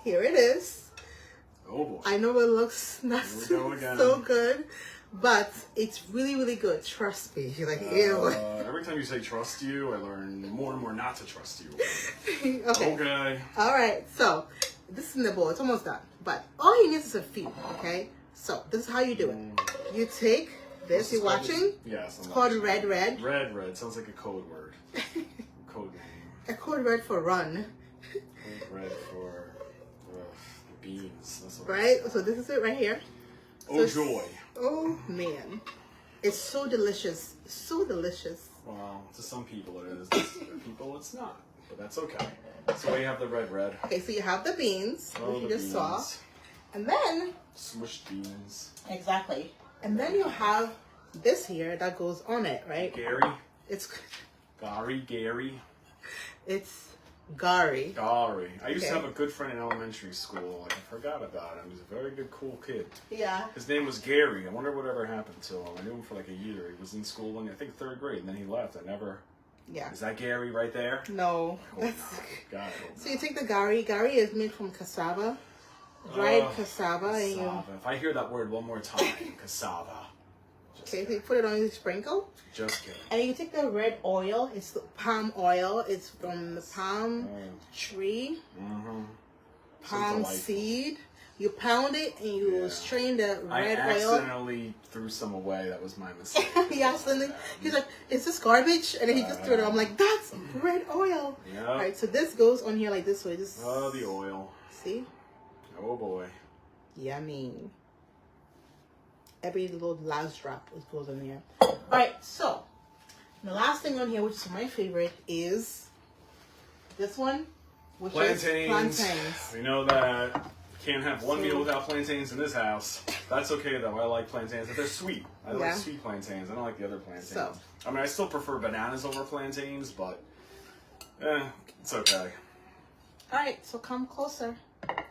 here it is. Oh boy. I know it looks not so good, but it's really, really good. Trust me. You're like, ew. Every time you say trust you, I learn more and more not to trust you. Okay. All right. So this is in the bowl. It's almost done. But all you need is a few. Okay. So this is how you do it. You take this. You're watching? Yes. It's called Red Red. Red Red. Sounds like a code word. Code name. A code red for run. Code red for beans. That's what right? So this is it right here. Oh, so joy. Oh, man. It's so delicious. So delicious. Well, to some people it is. To other people it's not. But that's okay. So you have the Red Red. Okay, so you have the beans, which you just saw. And then... smushed beans. Exactly. And then you have this here that goes on it, right? Gary. It's... Gary. It's Gary. Gary. I used to have a good friend in elementary school. I forgot about him. He was a very good, cool kid. Yeah. His name was Gary. I wonder whatever happened to him. I knew him for like a year. He was in school in, I think, 3rd grade, and then he left. I never... Yeah. Is that Gary right there? No. Oh, God. So you take the Gary. Gary is made from cassava. Dried cassava. And you... If I hear that word one more time, cassava. Okay, so you put it on your sprinkle. Just kidding. And you take the red oil. It's the palm oil. It's from the palm tree. Mm-hmm. Palm seed. You pound it and you strain the red oil. I accidentally threw some away. That was my mistake. He's like, is this garbage? And then he just threw it. I'm like, that's red oil. Yep. All right, so this goes on here like this way. Oh, the oil. See? Oh boy. Yummy. Every little last drop goes in there. All right, so the last thing on here, which is my favorite, is this one, which is plantains. We know that. Can't have one meal without plantains in this house. That's okay though. I like plantains, but they're sweet. I like sweet plantains. I don't like the other plantains. So, I mean, I still prefer bananas over plantains, but it's okay. All right, so come closer. I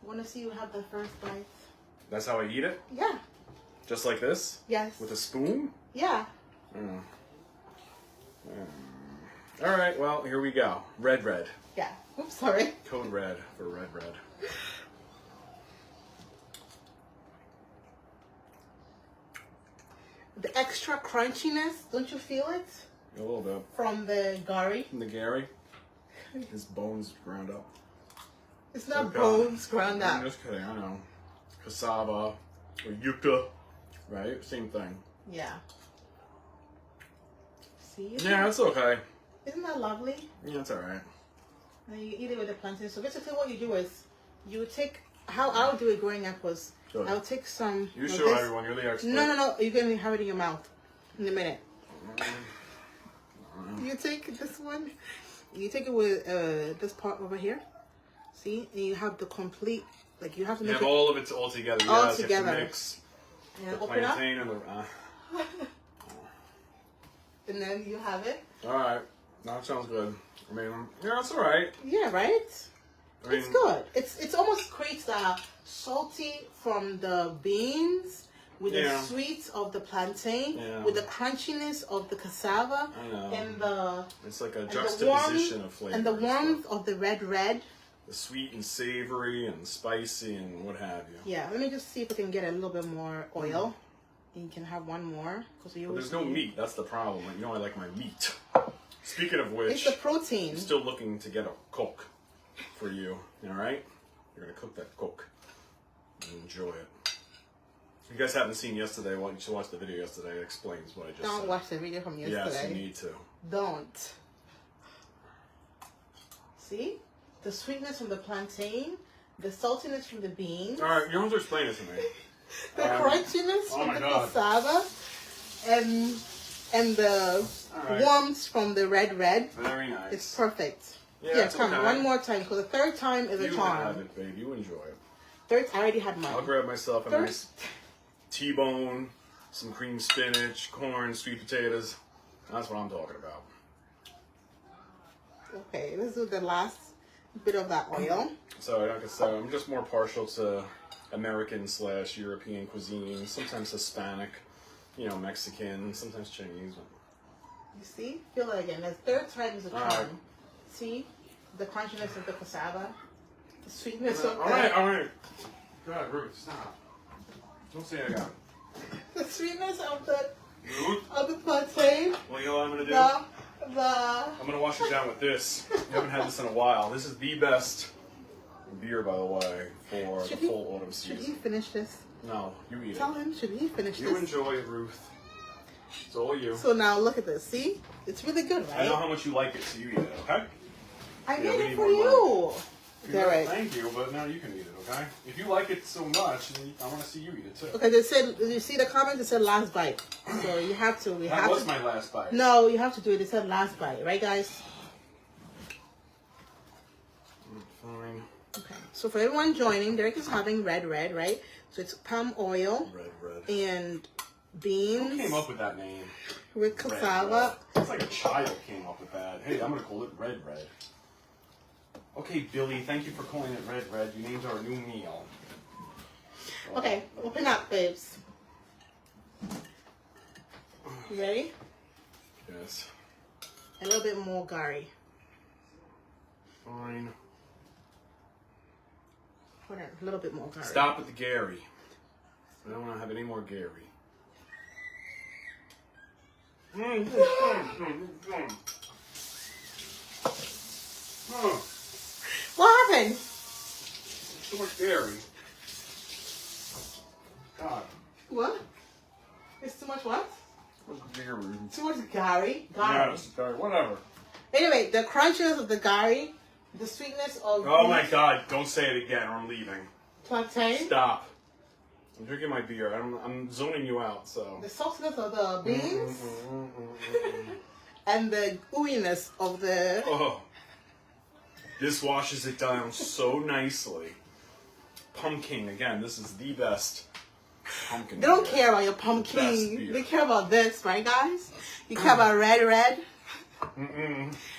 want to see you have the first bite. That's how I eat it? Yeah. Just like this? Yes. With a spoon? Yeah. All right. Well, here we go. Red Red. Yeah. Oops, sorry. Code red for Red Red. The extra crunchiness, don't you feel it? A little bit. From the Gary. From the Gary. His bones ground up. It's not bones ground up. I'm just kidding, I know. Cassava or yucca, right? Same thing. Yeah. See? Yeah, it's okay. Isn't that lovely? Yeah, it's alright. And you eat it with the plantain. So basically what you do is, you take, how I would do it growing up was, I would take some... You show everyone, you're the expert. No. You're going to have it in your mouth in a minute. You take this one, you take it with this part over here. See? And you have the complete, like you have to make it... all of it all together. All together. together. You have to mix and the open plantain up. and the... And then you have it. Alright. That sounds good. I mean, yeah, it's alright. Yeah, right? I mean, it's good. It's almost creates the salty from the beans with the sweets of the plantain, with the crunchiness of the cassava, and the it's like a juxtaposition of flavors. And the warmth of the red. The sweet and savory and spicy and what have you. Yeah, let me just see if I can get a little bit more oil. And you can have one more. But there's no meat. That's the problem. You know I like my meat. Speaking of which, it's the protein. I'm still looking to get a Coke for you. All right? You're going to cook that Coke and enjoy it. If you guys haven't seen yesterday, well, you should watch the video yesterday. It explains what I just said. Don't watch the video from yesterday. Yes, you need to. Don't. See? The sweetness from the plantain, the saltiness from the beans. All right, you don't have to explain it to me. The crunchiness from the cassava, and the warmth from the red. Very nice. It's perfect. Yeah, come one more time, because the third time is a charm. You have it, babe. You enjoy it. Third, I already had mine. I'll grab myself a nice T-bone, some cream spinach, corn, sweet potatoes. That's what I'm talking about. Okay, let's do the last bit of that oil. So, like I said, I'm just more partial to American/European cuisine, sometimes Hispanic, Mexican, sometimes Chinese. You see? Feel it again. The third time is a charm. See? The crunchiness of the cassava. The sweetness of all right. God, Ruth, stop. Don't say I got it. The sweetness of the plantain. Well, you know what I'm gonna do? I'm gonna wash it down with this. You haven't had this in a while. This is the best beer, by the way, for the full autumn season. Should he finish this? No, you eat it. Tell him, should he finish this? You enjoy it, Ruth. It's all you. So now look at this. See? It's really good, right? I know how much you like it, so you eat it, okay? I made it for you. Derek. Thank you, but now you can eat it, okay? If you like it so much, I want to see you eat it too. Okay, they said, did you see the comment? It said last bite. So you have to. That was my last bite. No, you have to do it. It said last bite, right, guys? Fine. Okay, so for everyone joining, Derek is having red, right? So it's palm oil. Red. And beans. Who came up with that name? With cassava. It's like a child came up with that. Hey, I'm going to call it red. Okay, Billy, thank you for calling it red. You named our new meal. Okay, open up, babes. You ready? Yes. A little bit more Gary. Fine. A little bit more Gary. Stop with the Gary. I don't want to have any more Gary. What happened? Too much Gary. God. What? It's too much what? Gary. Too much Gary? Yes, Gary. Whatever. Anyway, the crunchiness of the Gary, the sweetness of... Oh my God, don't say it again or I'm leaving. Plantain? Stop. I'm drinking my beer. I'm zoning you out, so... The saltiness of the beans. And the ooiness of the... Oh. This washes it down so nicely. Pumpkin, again, this is the best pumpkin. They don't care about your pumpkin. They care about this, right, guys? You care about red.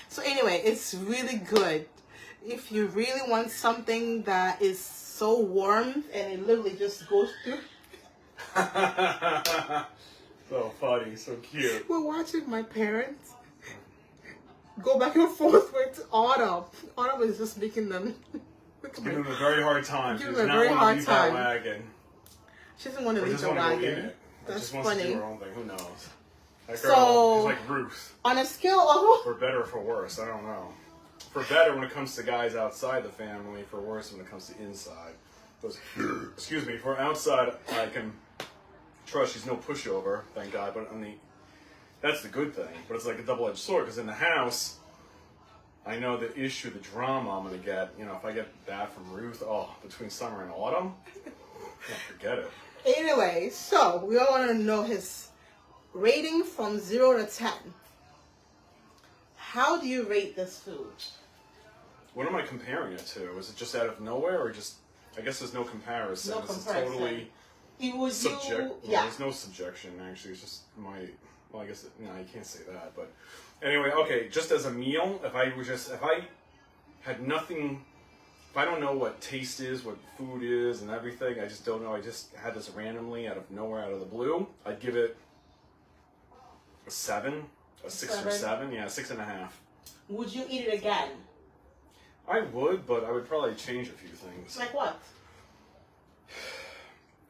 So anyway, it's really good. If you really want something that is so warm and it literally just goes through. So funny, so cute. We're watching my parents go back and forth with Autumn. Autumn is just making them... Giving them a very hard time. Giving them a very hard time. Wagon. She doesn't want to leave the wagon. That's just wants funny. to do her own thing. Who knows? That So, girl is like Ruth. On a scale of... For better or for worse, I don't know. For better when it comes to guys outside the family, for worse when it comes to inside. Excuse me, for outside, I can trust she's no pushover, thank God, but that's the good thing. But it's like a double-edged sword, because in the house, I know the issue, the drama I'm going to get, if I get that from Ruth, between summer and autumn, forget it. Anyway, so we all want to know his rating from 0 to 10. How do you rate this food? What am I comparing it to? Is it just out of nowhere, or just... I guess there's no comparison. No comparison. Totally Yeah. There's no subjection, actually. It's just my... Well, I guess... you can't say that, but... Anyway, okay, just as a meal, if I had nothing... If I don't know what taste is, what food is, and everything, I just don't know. I just had this randomly out of nowhere, out of the blue. I'd give it a 7. A 6 or 7. Yeah, 6.5. Would you eat it again? I would, but I would probably change a few things. Like what?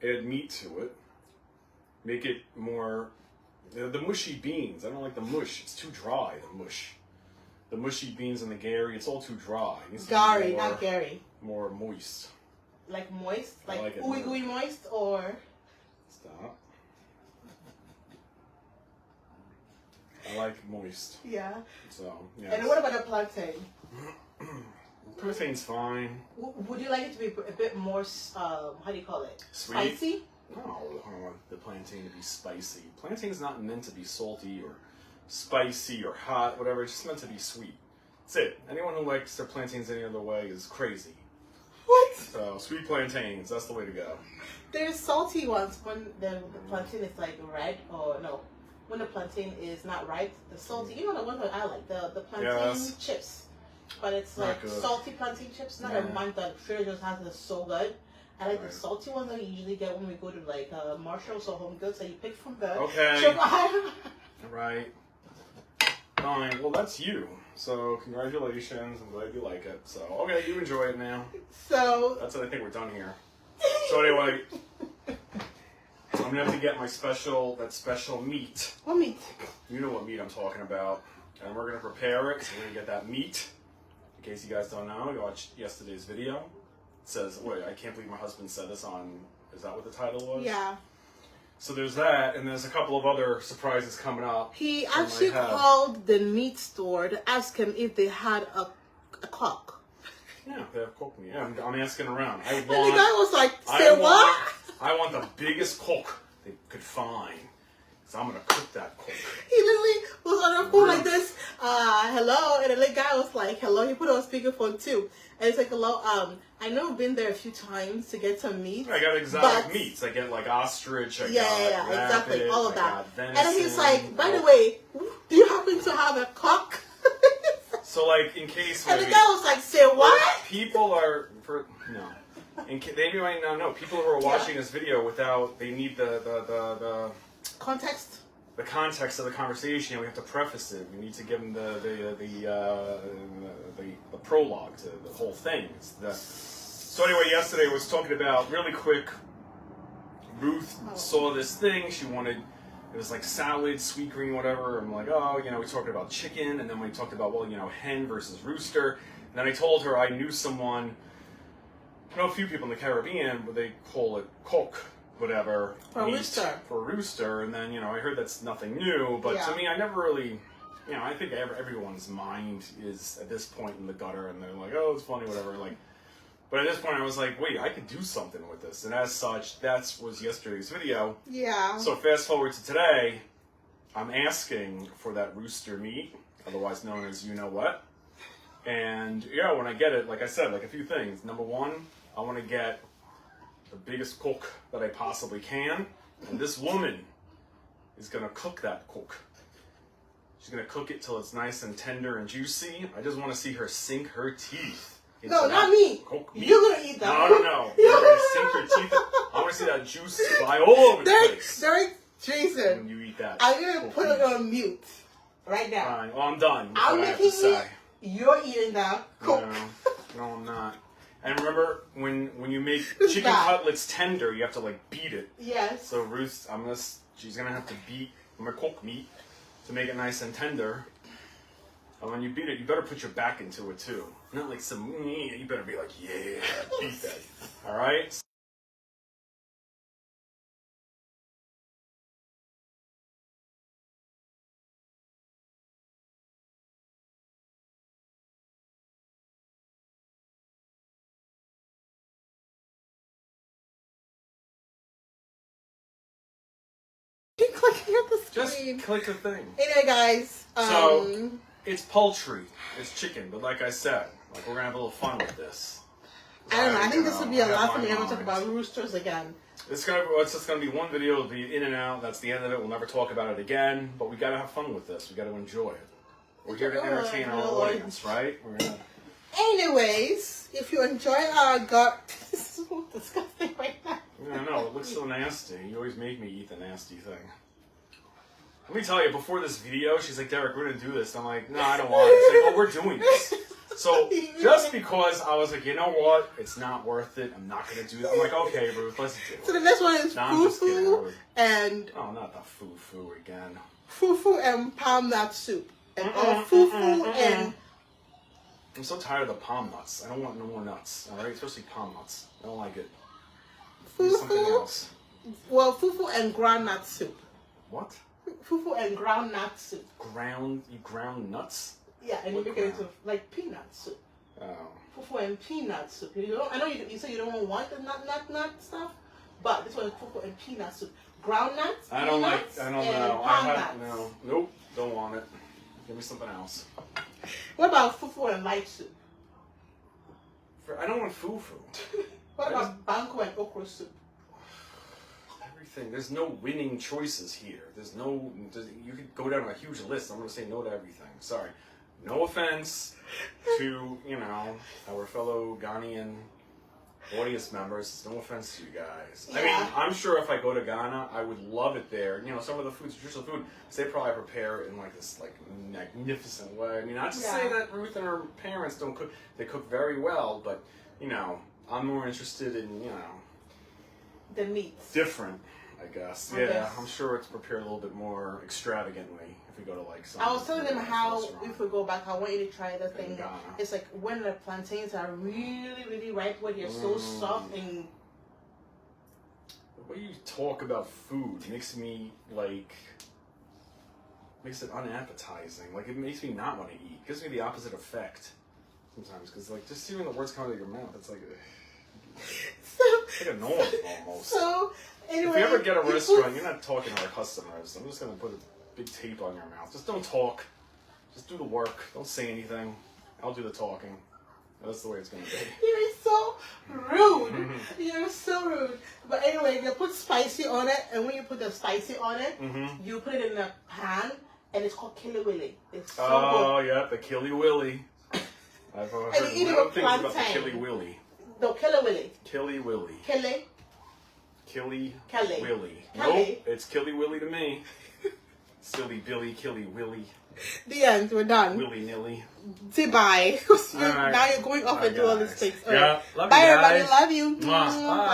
Add meat to it. Make it more... The mushy beans. I don't like the mush. It's too dry, the mush. The mushy beans and the Gary, it's all too dry. Gary, not Gary. More moist. Like moist? Like ooey gooey moist, or... Stop. I like moist. Yeah. So, yeah. And what about the plantain? Plantain's fine. Would you like it to be a bit more, how do you call it? Sweet? Spicy? No, I don't want the plantain to be spicy. Plantain's not meant to be salty or spicy or hot, whatever. It's just meant to be sweet. That's it. Anyone who likes their plantains any other way is crazy. What? So, sweet plantains, that's the way to go. There's salty ones when the plantain is like red, or no, when the plantain is not ripe. The salty, you know the one that I like, the plantain chips. But it's like salty plantain chips, not the one that Trader Joe's has that's so good. I like the salty ones that you usually get when we go to like Marshall's or Home Goods that you pick from the Okay. shop aisle. Right. fine. Well, that's you. So, congratulations. I'm glad you like it. So, okay, you enjoy it now. So that's what I think we're done here. So anyway, I'm gonna have to get my special meat. What meat? You know what meat I'm talking about. And we're gonna prepare it. So we're gonna get that meat. In case you guys don't know, you watched yesterday's video. It says, wait, I can't believe my husband said this on, is that what the title was? Yeah. So there's that, and there's a couple of other surprises coming up. He actually called the meat store to ask him if they had a cock. Yeah, they have cook meat. Yeah, I'm asking around. And the guy was like, say what? I want the biggest cook they could find. So I'm going to cook that cook. He literally was on the phone like this, hello, and the little guy was like, hello. He put it on speakerphone too. And he's like, hello, I know I've been there a few times to get some meat. I got exotic meats. I get like ostrich, I got rabbit, exactly, all of that. Venison, and then he's like, by the way, do you happen to have a cock? So like, in case... And the guy was like, say what? People are... they might not know. People who are watching this video without... They need the context? The context of the conversation. We have to preface it. We need to give them the prologue to the whole thing. So anyway, yesterday I was talking about, really quick, Ruth saw this thing. She wanted... It was like salad, sweet green, whatever. I'm like, oh, we talked about chicken, and then we talked about, well, hen versus rooster. And then I told her I knew someone, I know a few people in the Caribbean, where they call it coq, whatever. For rooster. For rooster, and then, I heard that's nothing new, but to me, I never really, I think everyone's mind is, at this point, in the gutter, and they're like, oh, it's funny, whatever, But at this point, I was like, wait, I could do something with this. And as such, that was yesterday's video. Yeah. So fast forward to today, I'm asking for that rooster meat, otherwise known as you-know-what. And, when I get it, like I said, a few things. Number one, I want to get the biggest cook that I possibly can. And this woman is going to cook that cook. She's going to cook it till it's nice and tender and juicy. I just want to see her sink her teeth. No, not me. You're going to eat that. No. You're going to sink your teeth. I want to see that juice fly all over the place. Derek, Jason. When you eat that. I'm going to put it on mute right now. Fine. Well, I'm done. I'm making it. You're eating that. Cook. No, I'm not. And remember, when you make chicken cutlets tender, you have to, beat it. Yes. So Ruth, she's going to have to beat my cook meat to make it nice and tender. And when you beat it, you better put your back into it too. Not like some, you better be like, yeah, beat that. Alright? Just click the thing. Anyway, guys. So, it's poultry. It's chicken. But like I said, we're going to have a little fun with this. I don't know. I think this would be a lot for me to talk about roosters again. It's just going to be one video. It'll be in and out. That's the end of it. We'll never talk about it again. But we got to have fun with this. We got to enjoy it. We're here to entertain our audience, right? Anyways, if you enjoy our gut... This is so disgusting right now. I know. It looks so nasty. You always make me eat the nasty thing. Let me tell you, before this video, she's like, Derek, we're going to do this. I'm like, no, I don't want it. She's like, oh, we're doing this. So, just because I was like, you know what? It's not worth it. I'm not going to do that. I'm like, okay, Ruth, let's do it. So the next one is fufu and... Oh, not the fufu again. Fufu and palm nut soup. And fufu and... I'm so tired of the palm nuts. I don't want no more nuts, all right? Especially palm nuts. I don't like it. Something else. Well, fufu and ground nut soup. What? Fufu and ground nut soup. You ground nuts? Yeah, and you make it into like peanut soup. Oh. Fufu and peanut soup. I know you said you don't want the nut stuff, but this one is fufu and peanut soup. Ground nuts. I don't know. Nope, don't want it. Give me something else. What about fufu and light soup? I don't want fufu. What about banku and okra soup? Everything. There's no winning choices here. You could go down a huge list. I'm going to say no to everything. Sorry. No offense to, our fellow Ghanaian audience members. No offense to you guys. Yeah. I mean, I'm sure if I go to Ghana, I would love it there. You know, some of the food's traditional food. They probably prepare it in like this like magnificent way. I mean, not to say that Ruth and her parents don't cook. They cook very well, but you know, I'm more interested in the meats. Different, I guess. I'm sure it's prepared a little bit more extravagantly. If we go to like some, I was telling them how if we go back, I want you to try the thing. Ghana. It's like when the plantains are really, really ripe, when they're so soft and. The way you talk about food makes me makes it unappetizing. Like it makes me not want to eat. It gives me the opposite effect sometimes because like just hearing the words come out of your mouth, it's like. It's like annoying almost. So anyway, if you ever get a restaurant, you're not talking to our customers. I'm just gonna put a big tape on your mouth. Just don't talk. Just do the work. Don't say anything. I'll do the talking. That's the way it's gonna be. You're so rude. You're so rude. But anyway, they put spicy on it, and when you put the spicy on it, you put it in a pan, and it's called Kili Willy. It's so good. Yeah, the Kili Willy. I've heard and you eat it with things about the Kili Willy. No, Kili Willy. Kili Willy. Kili Willy. Nope, it's Kili Willy to me. Silly Billy, Kili Willy. The end. We're done. Willy nilly. Say bye. Right. Now you're going off and do all these things. Yeah. Love bye, you everybody. guys. Love you. Bye.